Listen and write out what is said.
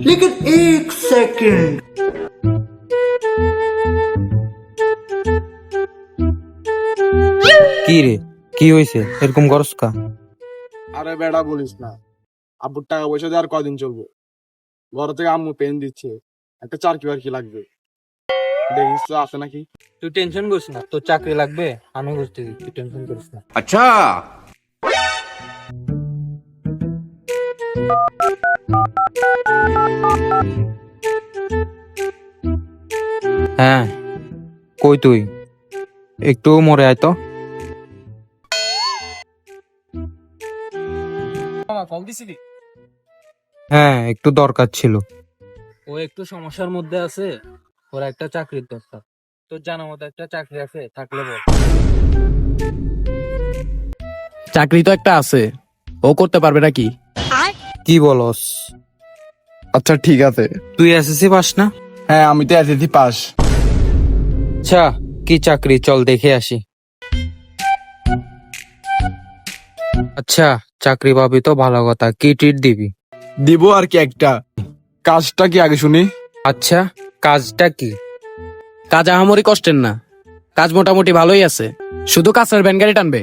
लेकिन एक सेकंड। কি রে, কি হয়েছে? এরকম করস কা? আরে বেটা বলিস না, আব্বুর টাকা পয়সা দিয়ে আর কদিন চলবো। ঘর থেকে আম্মু পেন দিচ্ছে, একটা চাকরি বাকরি লাগবে, দেখিস তো আছে নাকি। তুই টেনশন করিস না, তোর চাকরি লাগবে আমি বুঝতে দিই, তুই টেনশন করিস না। अच्छा। হ্যাঁ, কই তুই? একটু মরে আয় তো। কল দিছিলি? হ্যাঁ, একটু দরকার ছিল। ও একটু সমস্যার মধ্যে আছে, ওর একটা চাকরির দরকার। তোর জানা মতো একটা চাকরি আছে থাকলে বল। চাকরি তো একটা আছে, ও করতে পারবে নাকি? কি বলস? আচ্ছা ঠিক আছে। তুই এসএসসি পাস না? হ্যাঁ আমি তো এসএসসি পাস। আচ্ছা, কি চাকরি চল দেখে আসি। আচ্ছা, চাকরি পাবি তো ভালো কথা, কি ট্রিট দিবি? দিব আর কি একটা। কাজটা কি আগে শুনি? আচ্ছা, কাজটা কি? কাজ আহামরি কষ্টের না, কাজ মোটামুটি ভালোই আছে, শুধু কাছের ভ্যান গাড়ি টানবে।